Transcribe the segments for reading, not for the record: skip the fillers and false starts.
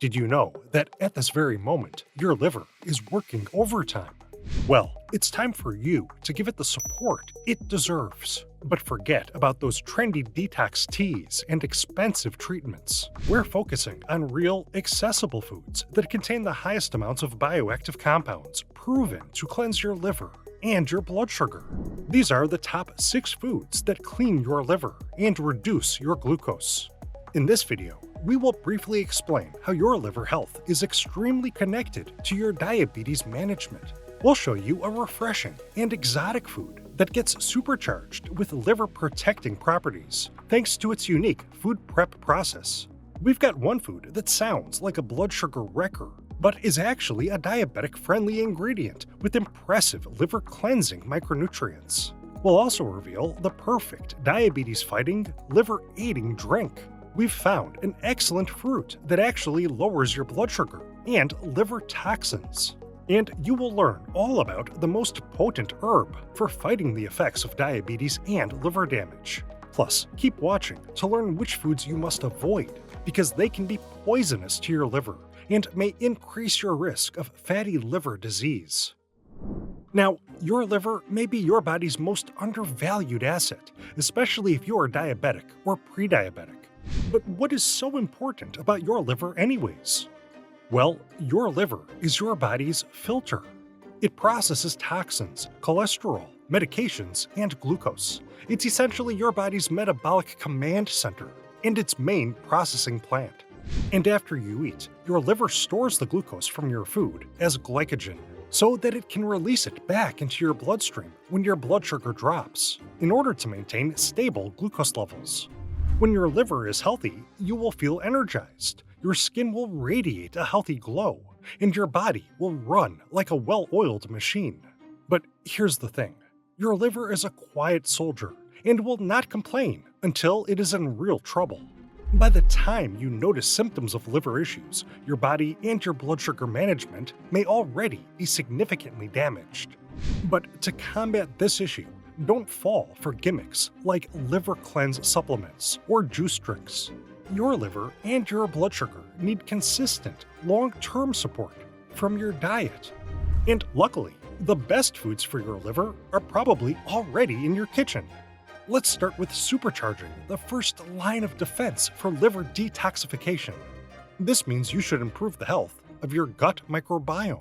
Did you know that at this very moment, your liver is working overtime? Well, it's time for you to give it the support it deserves. But forget about those trendy detox teas and expensive treatments. We're focusing on real, accessible foods that contain the highest amounts of bioactive compounds proven to cleanse your liver and your blood sugar. These are the top 6 foods that clean your liver and reduce your glucose. In this video, we will briefly explain how your liver health is extremely connected to your diabetes management. We'll show you a refreshing and exotic food that gets supercharged with liver-protecting properties thanks to its unique food prep process. We've got one food that sounds like a blood sugar wrecker, but is actually a diabetic-friendly ingredient with impressive liver-cleansing micronutrients. We'll also reveal the perfect diabetes-fighting, liver-aiding drink. We've found an excellent fruit that actually lowers your blood sugar and liver toxins. And you will learn all about the most potent herb for fighting the effects of diabetes and liver damage. Plus, keep watching to learn which foods you must avoid because they can be poisonous to your liver and may increase your risk of fatty liver disease. Now, your liver may be your body's most undervalued asset, especially if you're diabetic or pre-diabetic. But what is so important about your liver anyways? Well, your liver is your body's filter. It processes toxins, cholesterol, medications, and glucose. It's essentially your body's metabolic command center and its main processing plant. And after you eat, your liver stores the glucose from your food as glycogen so that it can release it back into your bloodstream when your blood sugar drops in order to maintain stable glucose levels. When your liver is healthy, you will feel energized, your skin will radiate a healthy glow, and your body will run like a well-oiled machine. But here's the thing, your liver is a quiet soldier and will not complain until it is in real trouble. By the time you notice symptoms of liver issues, your body and your blood sugar management may already be significantly damaged. But to combat this issue, don't fall for gimmicks like liver cleanse supplements or juice drinks. Your liver and your blood sugar need consistent, long-term support from your diet. And luckily, the best foods for your liver are probably already in your kitchen. Let's start with supercharging the first line of defense for liver detoxification. This means you should improve the health of your gut microbiome.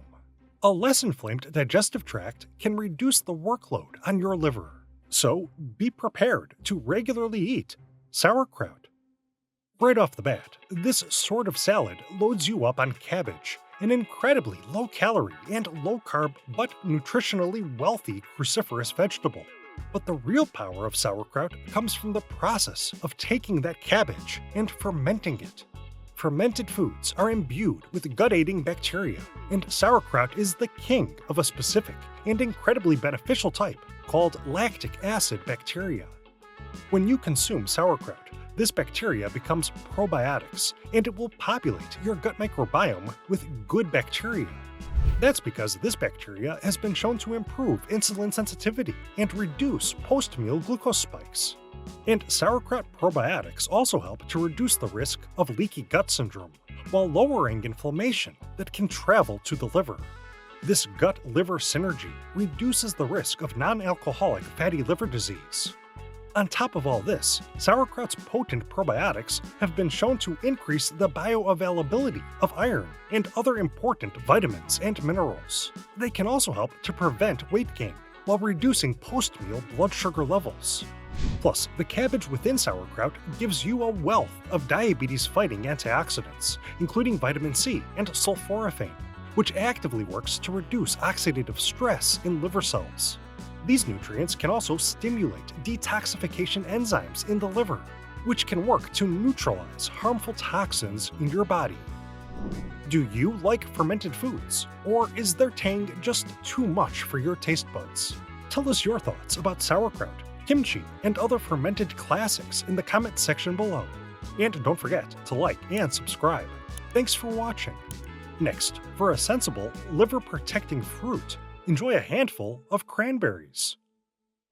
A less inflamed digestive tract can reduce the workload on your liver, so be prepared to regularly eat sauerkraut. Right off the bat, this sort of salad loads you up on cabbage, an incredibly low-calorie and low-carb but nutritionally wealthy cruciferous vegetable. But the real power of sauerkraut comes from the process of taking that cabbage and fermenting it. Fermented foods are imbued with gut-aiding bacteria, and sauerkraut is the king of a specific and incredibly beneficial type called lactic acid bacteria. When you consume sauerkraut, this bacteria becomes probiotics, and it will populate your gut microbiome with good bacteria. That's because this bacteria has been shown to improve insulin sensitivity and reduce post-meal glucose spikes. And sauerkraut probiotics also help to reduce the risk of leaky gut syndrome, while lowering inflammation that can travel to the liver. This gut-liver synergy reduces the risk of non-alcoholic fatty liver disease. On top of all this, sauerkraut's potent probiotics have been shown to increase the bioavailability of iron and other important vitamins and minerals. They can also help to prevent weight gain while reducing post-meal blood sugar levels. Plus, the cabbage within sauerkraut gives you a wealth of diabetes-fighting antioxidants, including vitamin C and sulforaphane, which actively works to reduce oxidative stress in liver cells. These nutrients can also stimulate detoxification enzymes in the liver, which can work to neutralize harmful toxins in your body. Do you like fermented foods, or is their tang just too much for your taste buds? Tell us your thoughts about sauerkraut, kimchi, and other fermented classics in the comment section below. And don't forget to like and subscribe. Thanks for watching. Next, for a sensible, liver-protecting fruit, enjoy a handful of cranberries.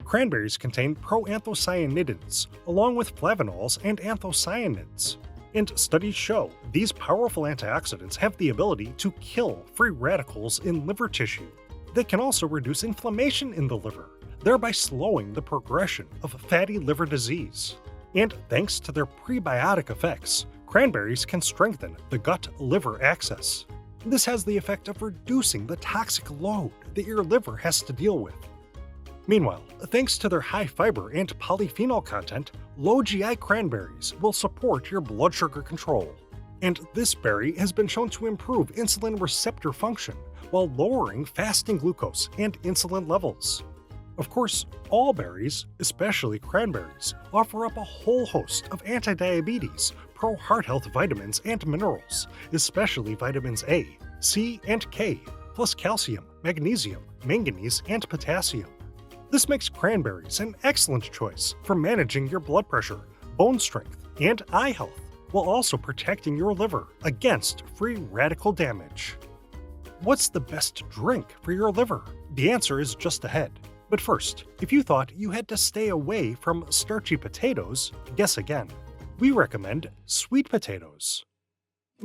Cranberries contain PROANTHOCYANIDINS, along with FLAVONOLS and ANTHOCYANINS. And studies show these powerful antioxidants have the ability to kill free radicals in liver tissue. They can also reduce inflammation in the liver, thereby slowing the progression of fatty liver disease. And thanks to their prebiotic effects, cranberries can strengthen the gut-liver axis. This has the effect of reducing the toxic load that your liver has to deal with. Meanwhile, thanks to their high fiber and polyphenol content, low GI cranberries will support your blood sugar control. And this berry has been shown to improve insulin receptor function while lowering fasting glucose and insulin levels. Of course, all berries, especially cranberries, offer up a whole host of anti-diabetes, pro-heart health vitamins and minerals, especially vitamins A, C, and K, plus calcium, magnesium, manganese, and potassium. This makes cranberries an excellent choice for managing your blood pressure, bone strength, and eye health, while also protecting your liver against free radical damage. What's the best drink for your liver? The answer is just ahead. But first, if you thought you had to stay away from starchy potatoes, guess again. We recommend sweet potatoes.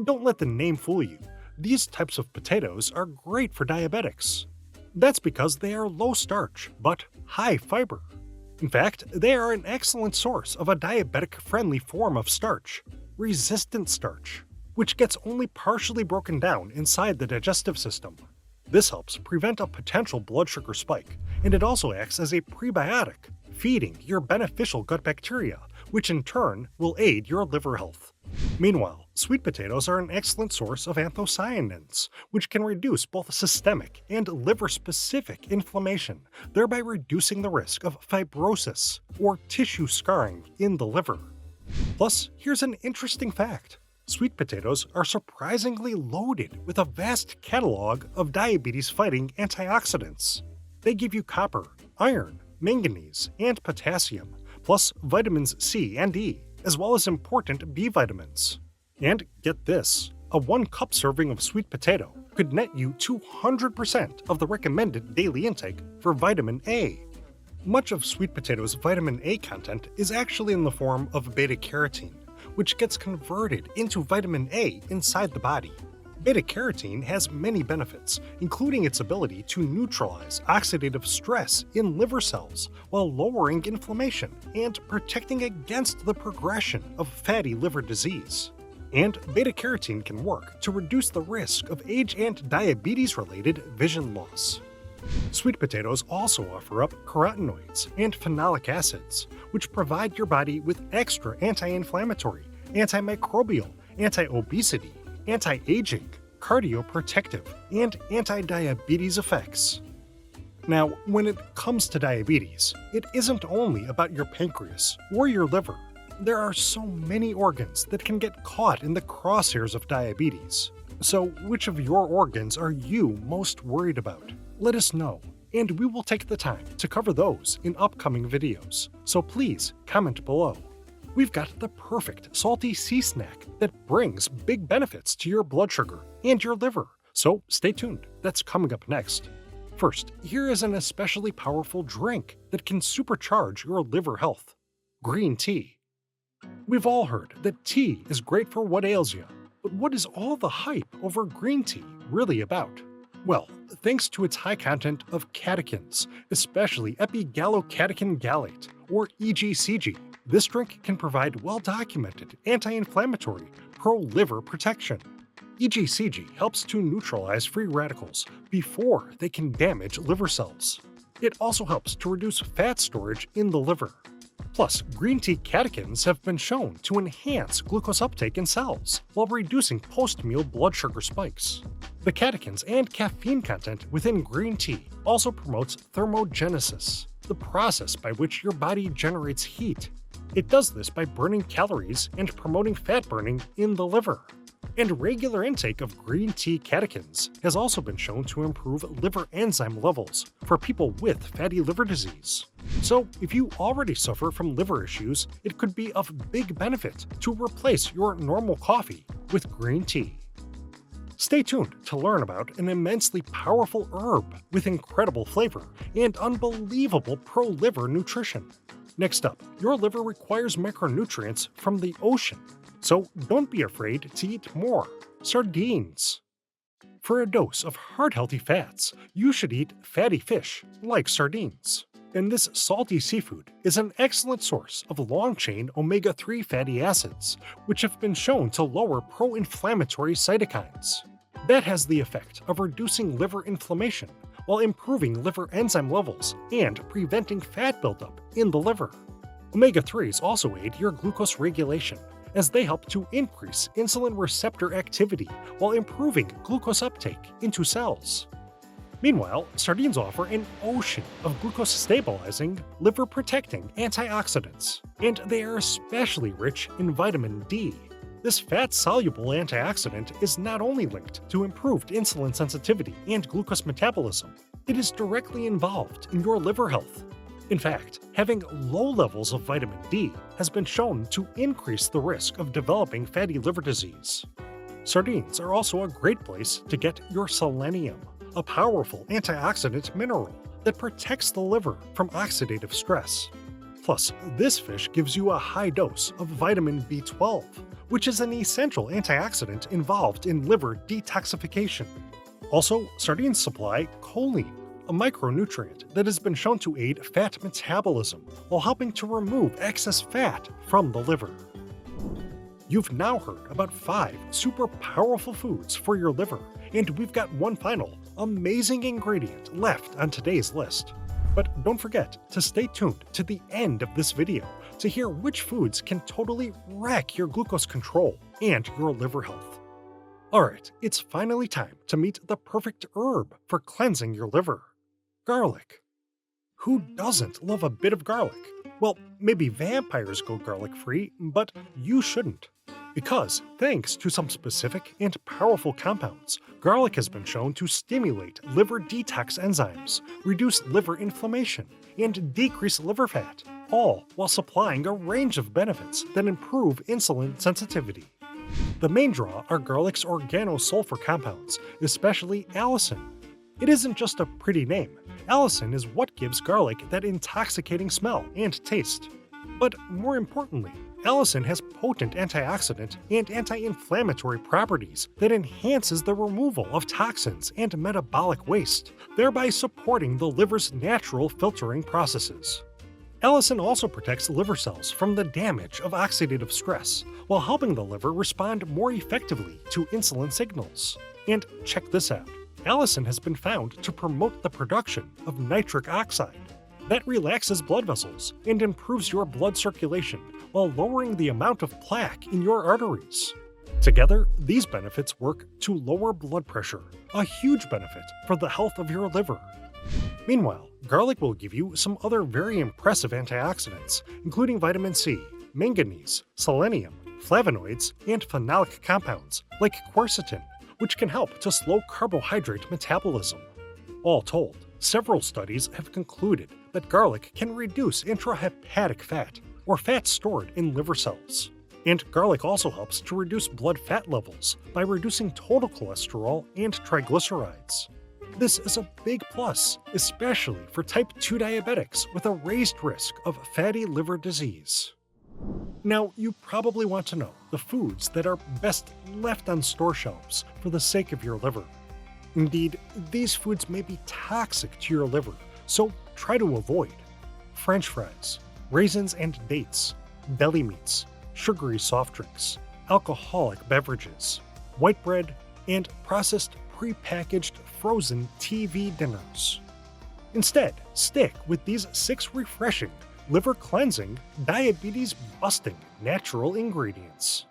Don't let the name fool you. These types of potatoes are great for diabetics. That's because they are low starch, but high fiber. In fact, they are an excellent source of a diabetic-friendly form of starch, resistant starch, which gets only partially broken down inside the digestive system. This helps prevent a potential blood sugar spike, and it also acts as a prebiotic, feeding your beneficial gut bacteria, which in turn will aid your liver health. Meanwhile, sweet potatoes are an excellent source of anthocyanins, which can reduce both systemic and liver-specific inflammation, thereby reducing the risk of fibrosis or tissue scarring in the liver. Plus, here's an interesting fact. Sweet potatoes are surprisingly loaded with a vast catalog of diabetes-fighting antioxidants. They give you copper, iron, manganese, and potassium, plus vitamins C and E, as well as important B vitamins. And get this, a 1-cup serving of sweet potato could net you 200% of the recommended daily intake for vitamin A. Much of sweet potatoes' vitamin A content is actually in the form of beta-carotene, which gets converted into vitamin A inside the body. Beta-carotene has many benefits, including its ability to neutralize oxidative stress in liver cells while lowering inflammation and protecting against the progression of fatty liver disease. And beta-carotene can work to reduce the risk of age and diabetes-related vision loss. Sweet potatoes also offer up carotenoids and phenolic acids, which provide your body with extra anti-inflammatory, antimicrobial, anti-obesity, anti-aging, cardioprotective, and anti-diabetes effects. Now, when it comes to diabetes, it isn't only about your pancreas or your liver. There are so many organs that can get caught in the crosshairs of diabetes. So, which of your organs are you most worried about? Let us know, and we will take the time to cover those in upcoming videos, so please comment below. We've got the perfect salty sea snack that brings big benefits to your blood sugar and your liver, so stay tuned, that's coming up next. First, here is an especially powerful drink that can supercharge your liver health: green tea. We've all heard that tea is great for what ails you, but what is all the hype over green tea really about? Well, thanks to its high content of catechins, especially epigallocatechin gallate, or EGCG, this drink can provide well-documented anti-inflammatory, pro-liver protection. EGCG helps to neutralize free radicals before they can damage liver cells. It also helps to reduce fat storage in the liver. Plus, green tea catechins have been shown to enhance glucose uptake in cells while reducing post-meal blood sugar spikes. The catechins and caffeine content within green tea also promotes thermogenesis, the process by which your body generates heat. It does this by burning calories and promoting fat burning in the liver. And regular intake of green tea catechins has also been shown to improve liver enzyme levels for people with fatty liver disease. So, if you already suffer from liver issues, it could be of big benefit to replace your normal coffee with green tea. Stay tuned to learn about an immensely powerful herb with incredible flavor and unbelievable pro-liver nutrition. Next up, your liver requires micronutrients from the ocean. So don't be afraid to eat more. Sardines. For a dose of heart-healthy fats, you should eat fatty fish, like sardines. And this salty seafood is an excellent source of long-chain omega-3 fatty acids, which have been shown to lower pro-inflammatory cytokines. That has the effect of reducing liver inflammation while improving liver enzyme levels and preventing fat buildup in the liver. Omega-3s also aid your glucose regulation, as they help to increase insulin receptor activity while improving glucose uptake into cells. Meanwhile, sardines offer an ocean of glucose-stabilizing, liver-protecting antioxidants, and they are especially rich in vitamin D. This fat-soluble antioxidant is not only linked to improved insulin sensitivity and glucose metabolism, it is directly involved in your liver health. In fact, having low levels of vitamin D has been shown to increase the risk of developing fatty liver disease. Sardines are also a great place to get your selenium, a powerful antioxidant mineral that protects the liver from oxidative stress. Plus, this fish gives you a high dose of vitamin B12, which is an essential antioxidant involved in liver detoxification. Also, sardines supply choline, a micronutrient that has been shown to aid fat metabolism while helping to remove excess fat from the liver. You've now heard about 5 super powerful foods for your liver, and we've got one final, amazing ingredient left on today's list. But don't forget to stay tuned to the end of this video to hear which foods can totally wreck your glucose control and your liver health. Alright, it's finally time to meet the perfect herb for cleansing your liver. Garlic. Who doesn't love a bit of garlic? Well, maybe vampires go garlic-free, but you shouldn't. Because, thanks to some specific and powerful compounds, garlic has been shown to stimulate liver detox enzymes, reduce liver inflammation, and decrease liver fat, all while supplying a range of benefits that improve insulin sensitivity. The main draw are garlic's organosulfur compounds, especially allicin. It isn't just a pretty name. Allicin is what gives garlic that intoxicating smell and taste. But more importantly, allicin has potent antioxidant and anti-inflammatory properties that enhances the removal of toxins and metabolic waste, thereby supporting the liver's natural filtering processes. Allicin also protects liver cells from the damage of oxidative stress, while helping the liver respond more effectively to insulin signals. And check this out. Allicin has been found to promote the production of nitric oxide. That relaxes blood vessels and improves your blood circulation while lowering the amount of plaque in your arteries. Together, these benefits work to lower blood pressure, a huge benefit for the health of your liver. Meanwhile, garlic will give you some other very impressive antioxidants, including vitamin C, manganese, selenium, flavonoids, and phenolic compounds like quercetin, which can help to slow carbohydrate metabolism. All told, several studies have concluded that garlic can reduce intrahepatic fat, or fat stored in liver cells. And garlic also helps to reduce blood fat levels by reducing total cholesterol and triglycerides. This is a big plus, especially for type 2 diabetics with a raised risk of fatty liver disease. Now, you probably want to know the foods that are best left on store shelves for the sake of your liver. Indeed, these foods may be toxic to your liver, so try to avoid French fries, raisins and dates, deli meats, sugary soft drinks, alcoholic beverages, white bread, and processed prepackaged frozen TV dinners. Instead, stick with these 6 refreshing, liver-cleansing, diabetes-busting natural ingredients.